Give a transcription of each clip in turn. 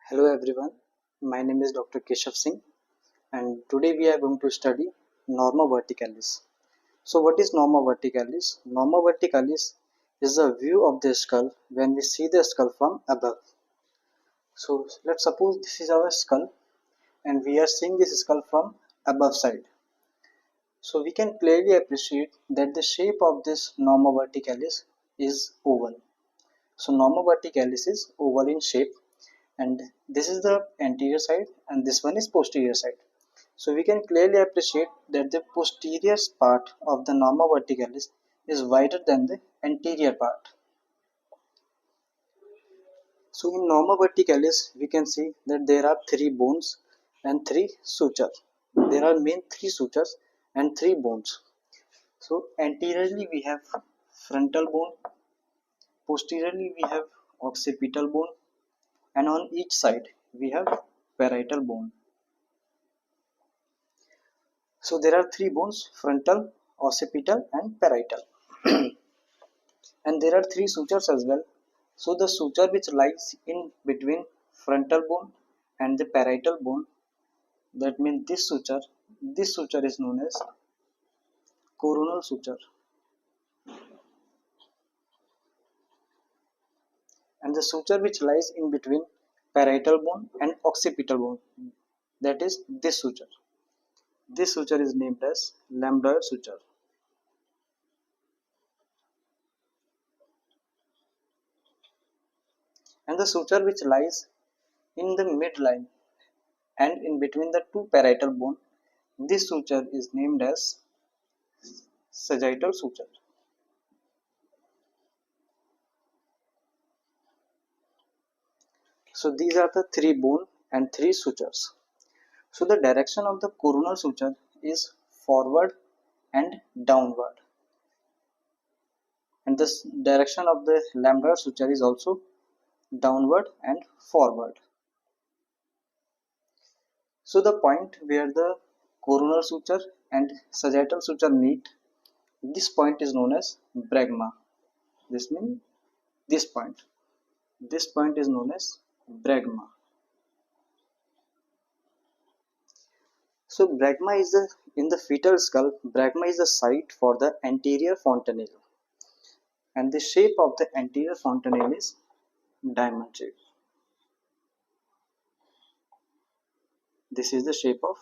Hello everyone, my name is Dr. Keshav Singh and today we are going to study Norma Verticalis. So what is Norma Verticalis? Norma Verticalis is a view of the skull when we see the skull from above. So let's suppose this is our skull and we are seeing this skull from above side. So we can clearly appreciate that the shape of this Norma Verticalis is oval. So Norma Verticalis is oval in shape and this is the anterior side and this one is posterior side. So we can clearly appreciate that the posterior part of the Norma Verticalis is wider than the anterior part. So in Norma Verticalis we can see that there are three bones and three sutures. There are main three sutures and three bones. So anteriorly we have frontal bone, posteriorly we have occipital bone, and on each side we have parietal bone. So there are three bones: frontal, occipital and parietal. And there are three sutures as well. So the suture which lies in between frontal bone and the parietal bone, that means this suture is known as coronal suture. And the suture which lies in between parietal bone and occipital bone, that is this suture. This suture is named as lambdoid suture. And the suture which lies in the midline and in between the two parietal bone, this suture is named as sagittal suture. So these are the three bone and three sutures. So the direction of the coronal suture is forward and downward, and the direction of the lambdoid suture is also downward and forward. So the point where the coronal suture and sagittal suture meet, this point is known as bregma. This means this point. This point is known as bregma. So bregma is in the fetal skull. Bregma is the site for the anterior fontanelle, and the shape of the anterior fontanelle is diamond shape. This is the shape of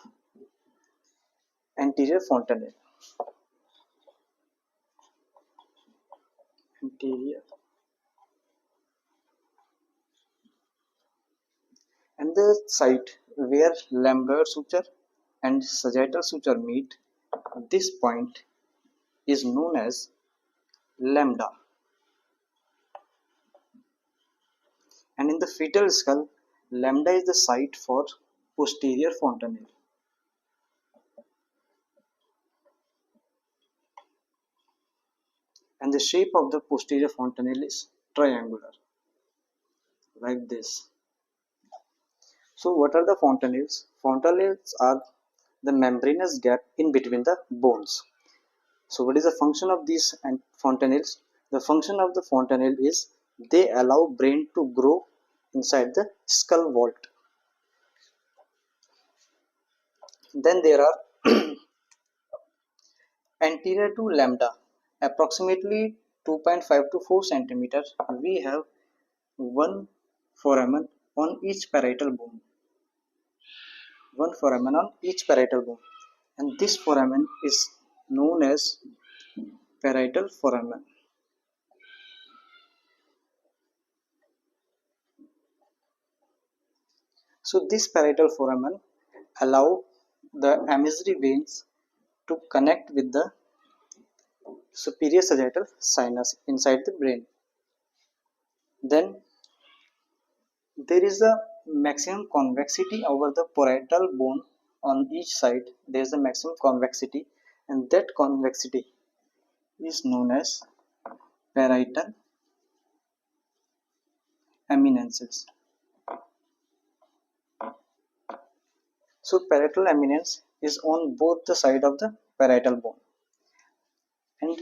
anterior fontanelle. Anterior. And the site where lambdoid suture and sagittal suture meet, this point is known as lambda. And in the fetal skull, lambda is the site for posterior fontanelle. And the shape of the posterior fontanelle is triangular, like this. So what are the fontanelles? Fontanelles are the membranous gap in between the bones. So what is the function of these fontanelles? The function of the fontanelle is they allow brain to grow inside the skull vault. Then there are anterior to lambda, approximately 2.5 to 4 centimeters, we have one foramen on each parietal bone. One foramen on each parietal bone, and this foramen is known as parietal foramen. So this parietal foramen allow the amesary veins to connect with the superior sagittal sinus inside the brain. Then there is a maximum convexity over the parietal bone on each side. There is a maximum convexity, and that convexity is known as parietal eminences. So parietal eminence is on both the side of the parietal bone, and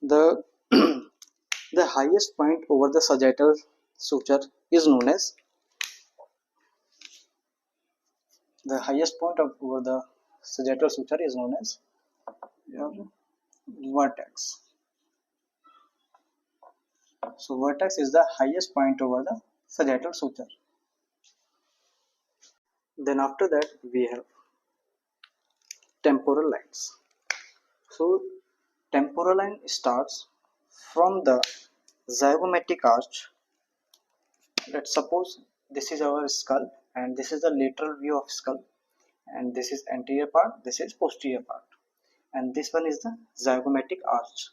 the the highest point over the sagittal suture is known as The highest point of over the sagittal suture is known as your vertex. So vertex is the highest point over the sagittal suture. Then after that we have temporal lines. So temporal line starts from the zygomatic arch. Let's suppose this is our skull and this is the lateral view of skull, and this is anterior part, this is posterior part, and this one is the zygomatic arch.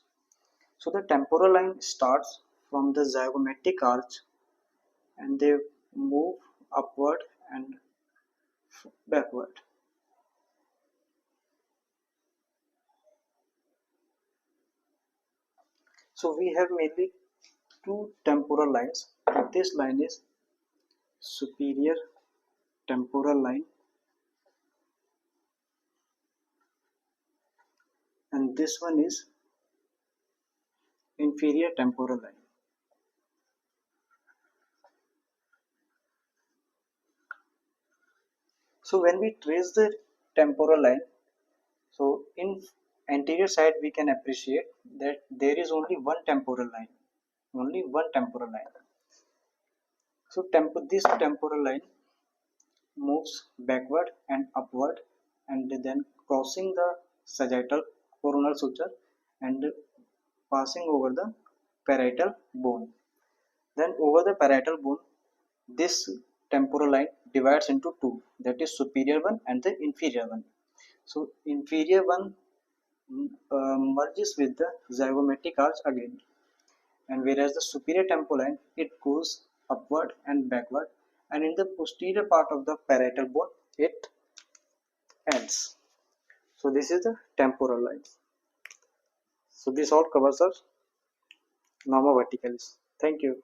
So the temporal line starts from the zygomatic arch and they move upward and backward. So we have mainly two temporal lines. This line is superior temporal line and this one is inferior temporal line. So when we trace the temporal line, so in anterior side we can appreciate that there is only one temporal line, only one temporal line. So this temporal line moves backward and upward and then crossing the sagittal coronal suture and passing over the parietal bone. Then over the parietal bone, this temporal line divides into two, that is superior one and the inferior one. So inferior one merges with the zygomatic arch again, and whereas the superior temporal line it goes upward and backward, and in the posterior part of the parietal bone it ends. So this is the temporal line. So this all covers our norma verticalis. Thank you.